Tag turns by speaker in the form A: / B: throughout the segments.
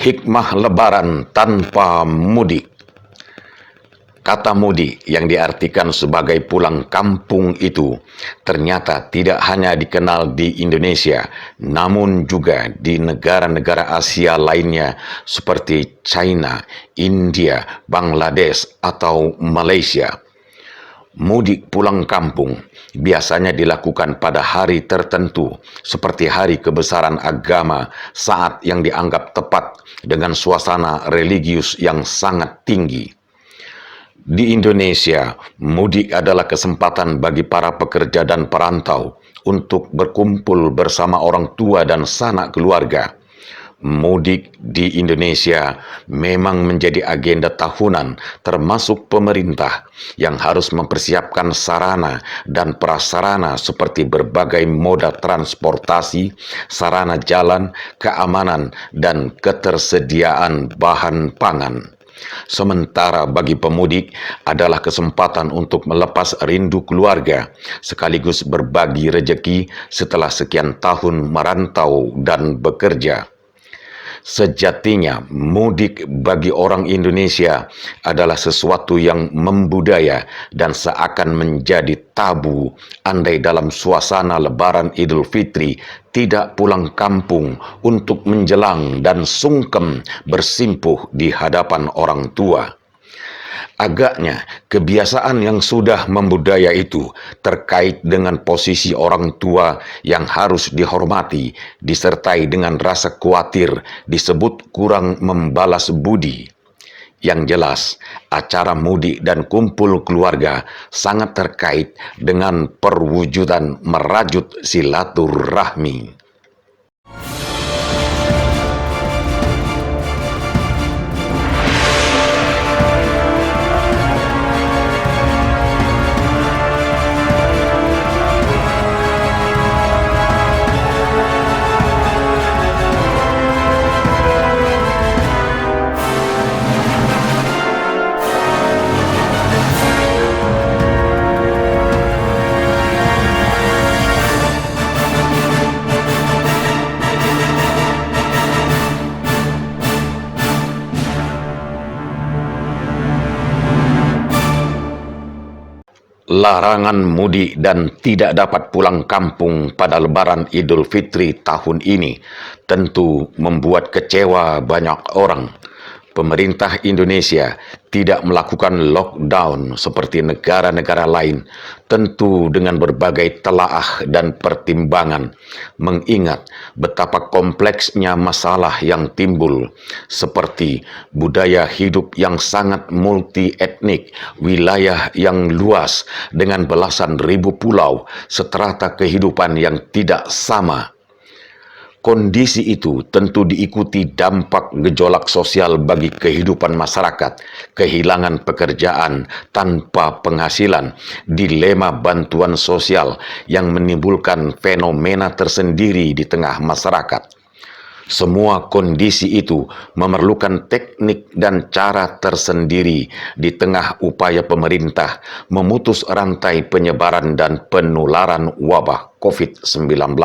A: Hikmah Lebaran tanpa mudik. Kata mudik yang diartikan sebagai pulang kampung itu ternyata tidak hanya dikenal di Indonesia, namun juga di negara-negara Asia lainnya seperti China, India, Bangladesh, atau Malaysia. Mudik pulang kampung biasanya dilakukan pada hari tertentu seperti hari kebesaran agama, saat yang dianggap tepat dengan suasana religius yang sangat tinggi. Di Indonesia, mudik adalah kesempatan bagi para pekerja dan perantau untuk berkumpul bersama orang tua dan sanak keluarga. Mudik di Indonesia memang menjadi agenda tahunan, termasuk pemerintah yang harus mempersiapkan sarana dan prasarana seperti berbagai moda transportasi, sarana jalan, keamanan, dan ketersediaan bahan pangan. Sementara bagi pemudik adalah kesempatan untuk melepas rindu keluarga, sekaligus berbagi rejeki setelah sekian tahun merantau dan bekerja. Sejatinya, mudik bagi orang Indonesia adalah sesuatu yang membudaya dan seakan menjadi tabu andai dalam suasana Lebaran Idul Fitri tidak pulang kampung untuk menjelang dan sungkem bersimpuh di hadapan orang tua. Agaknya, kebiasaan yang sudah membudaya itu terkait dengan posisi orang tua yang harus dihormati, disertai dengan rasa khawatir disebut kurang membalas budi. Yang jelas, acara mudik dan kumpul keluarga sangat terkait dengan perwujudan merajut silaturahmi. Larangan mudik dan tidak dapat pulang kampung pada Lebaran Idul Fitri tahun ini tentu membuat kecewa banyak orang. Pemerintah Indonesia tidak melakukan lockdown seperti negara-negara lain, tentu dengan berbagai telaah dan pertimbangan, mengingat betapa kompleksnya masalah yang timbul, seperti budaya hidup yang sangat multi-etnik, wilayah yang luas dengan belasan ribu pulau, strata kehidupan yang tidak sama. Kondisi itu tentu diikuti dampak gejolak sosial bagi kehidupan masyarakat, kehilangan pekerjaan tanpa penghasilan, dilema bantuan sosial yang menimbulkan fenomena tersendiri di tengah masyarakat. Semua kondisi itu memerlukan teknik dan cara tersendiri di tengah upaya pemerintah memutus rantai penyebaran dan penularan wabah COVID-19.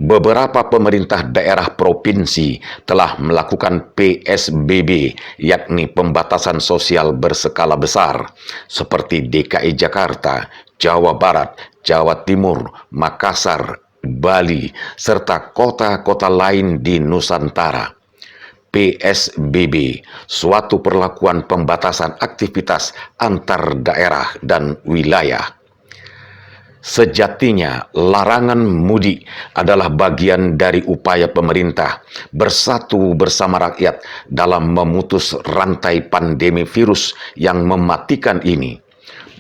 A: Beberapa pemerintah daerah provinsi telah melakukan PSBB, yakni pembatasan sosial berskala besar, seperti DKI Jakarta, Jawa Barat, Jawa Timur, Makassar, Bali, serta kota-kota lain di Nusantara. PSBB, suatu perlakuan pembatasan aktivitas antar daerah dan wilayah. Sejatinya, larangan mudik adalah bagian dari upaya pemerintah bersatu bersama rakyat dalam memutus rantai pandemi virus yang mematikan ini,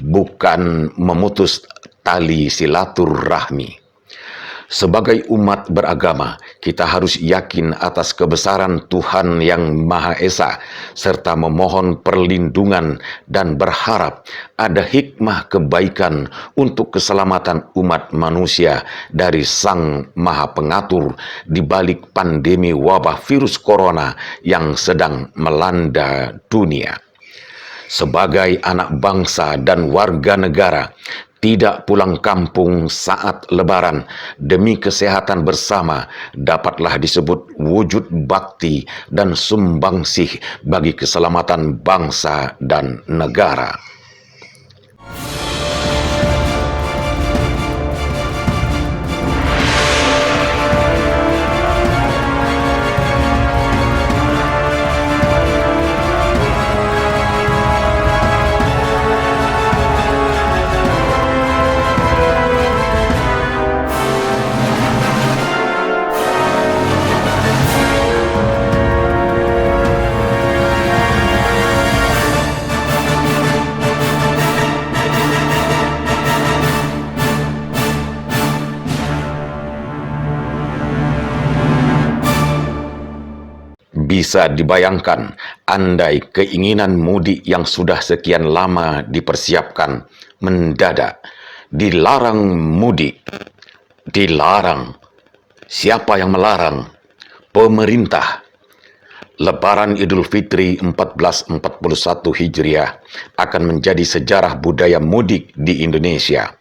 A: bukan memutus tali silaturahmi. Sebagai umat beragama, kita harus yakin atas kebesaran Tuhan Yang Maha Esa, serta memohon perlindungan dan berharap ada hikmah kebaikan untuk keselamatan umat manusia dari Sang Maha Pengatur di balik pandemi wabah virus corona yang sedang melanda dunia. Sebagai anak bangsa dan warga negara, tidak pulang kampung saat Lebaran demi kesehatan bersama dapatlah disebut wujud bakti dan sumbangsih bagi keselamatan bangsa dan negara. Bisa dibayangkan, andai keinginan mudik yang sudah sekian lama dipersiapkan mendadak dilarang mudik. Dilarang. Siapa yang melarang? Pemerintah. Lebaran Idul Fitri 1441 Hijriah akan menjadi sejarah budaya mudik di Indonesia.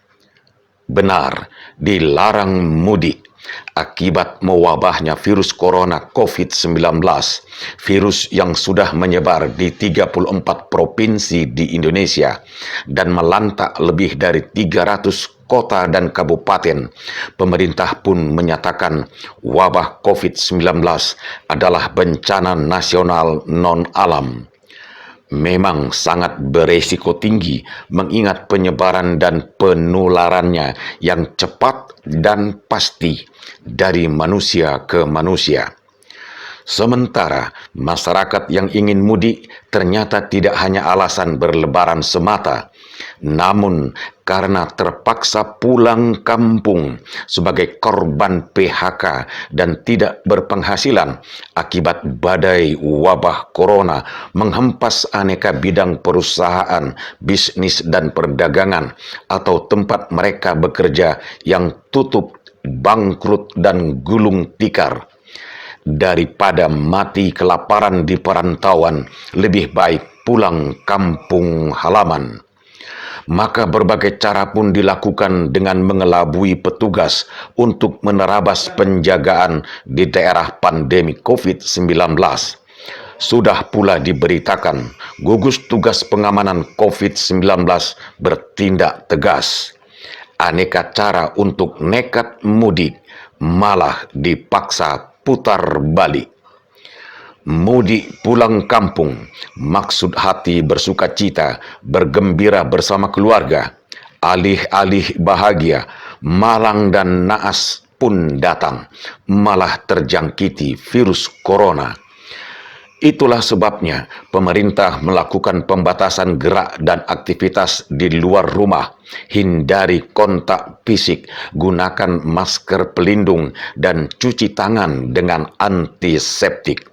A: Benar, dilarang mudik akibat mewabahnya virus corona COVID-19, virus yang sudah menyebar di 34 provinsi di Indonesia dan melantak lebih dari 300 kota dan kabupaten. Pemerintah pun menyatakan wabah COVID-19 adalah bencana nasional non-alam. Memang sangat beresiko tinggi mengingat penyebaran dan penularannya yang cepat dan pasti dari manusia ke manusia. Sementara masyarakat yang ingin mudik ternyata tidak hanya alasan berlebaran semata, namun karena terpaksa pulang kampung sebagai korban PHK dan tidak berpenghasilan akibat badai wabah corona menghempas aneka bidang perusahaan, bisnis dan perdagangan atau tempat mereka bekerja yang tutup, bangkrut dan gulung tikar. Daripada mati kelaparan di perantauan, lebih baik pulang kampung halaman. Maka berbagai cara pun dilakukan dengan mengelabui petugas untuk menerabas penjagaan di daerah pandemi COVID-19. Sudah pula diberitakan gugus tugas pengamanan COVID-19 bertindak tegas. Aneka cara untuk nekat mudik malah dipaksa putar balik. Mudik pulang kampung, maksud hati bersukacita, bergembira bersama keluarga. Alih-alih bahagia, malang dan naas pun datang, malah terjangkiti virus corona. Itulah sebabnya pemerintah melakukan pembatasan gerak dan aktivitas di luar rumah. Hindari kontak fisik, gunakan masker pelindung, dan cuci tangan dengan antiseptik.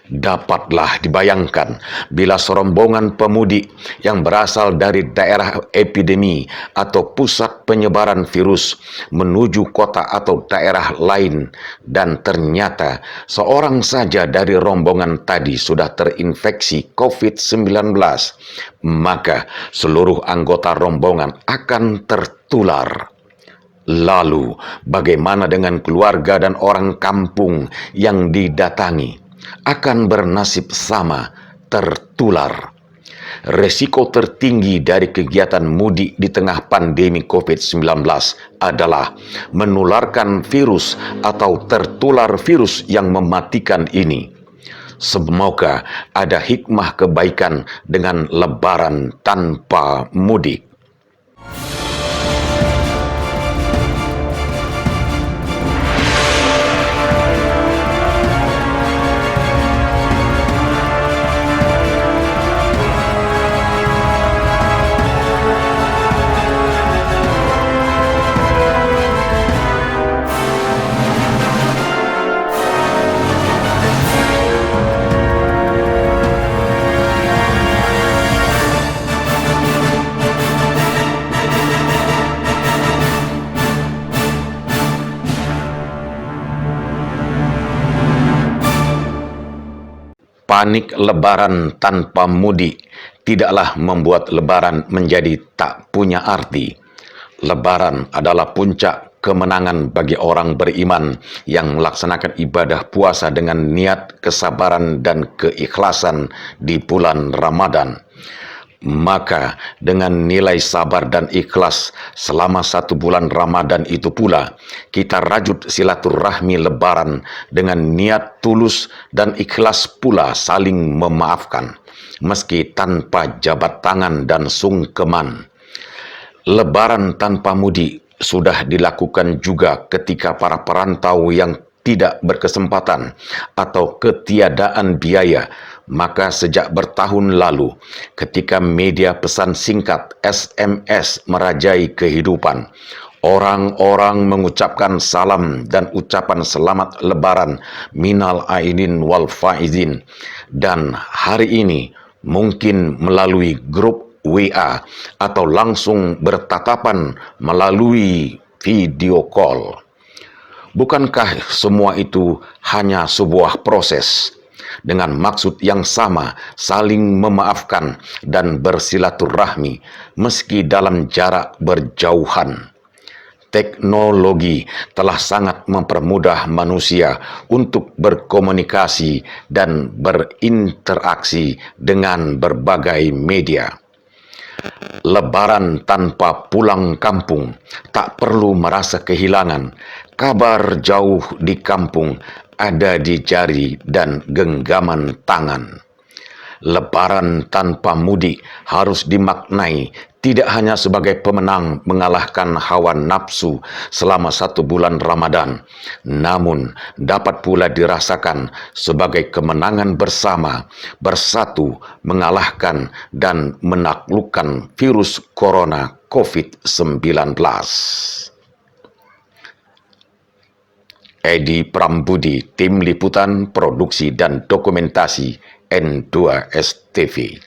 A: Dapatlah dibayangkan bila serombongan pemudik yang berasal dari daerah epidemi atau pusat penyebaran virus menuju kota atau daerah lain dan ternyata seorang saja dari rombongan tadi sudah terinfeksi COVID-19, maka seluruh anggota rombongan akan tertular. Lalu, bagaimana dengan keluarga dan orang kampung yang didatangi? Akan bernasib sama, tertular. Resiko tertinggi dari kegiatan mudik di tengah pandemi COVID-19 adalah menularkan virus atau tertular virus yang mematikan ini. Semoga ada hikmah kebaikan dengan lebaran tanpa mudik. Panik lebaran tanpa mudik tidaklah membuat lebaran menjadi tak punya arti. Lebaran adalah puncak kemenangan bagi orang beriman yang melaksanakan ibadah puasa dengan niat kesabaran dan keikhlasan di bulan Ramadan. Maka dengan nilai sabar dan ikhlas selama 1 bulan Ramadan itu pula, kita rajut silaturahmi Lebaran dengan niat tulus dan ikhlas pula saling memaafkan, meski tanpa jabat tangan dan sungkeman. Lebaran tanpa mudik sudah dilakukan juga ketika para perantau yang tidak berkesempatan atau ketiadaan biaya. Maka sejak bertahun lalu, ketika media pesan singkat SMS merajai kehidupan, orang-orang mengucapkan salam dan ucapan selamat Lebaran minal aidin wal faizin. Dan hari ini mungkin melalui grup WA atau langsung bertatapan melalui video call. Bukankah semua itu hanya sebuah proses dengan maksud yang sama, saling memaafkan dan bersilaturahmi meski dalam jarak berjauhan? Teknologi telah sangat mempermudah manusia untuk berkomunikasi dan berinteraksi dengan berbagai media. Lebaran tanpa pulang kampung, tak perlu merasa kehilangan. Kabar jauh di kampung ada di jari dan genggaman tangan. Lebaran tanpa mudik harus dimaknai tidak hanya sebagai pemenang mengalahkan hawa nafsu selama 1 bulan Ramadan, namun dapat pula dirasakan sebagai kemenangan bersama, bersatu mengalahkan dan menaklukkan virus corona COVID-19. Edi Prambudi, Tim Liputan, Produksi dan Dokumentasi N2STV.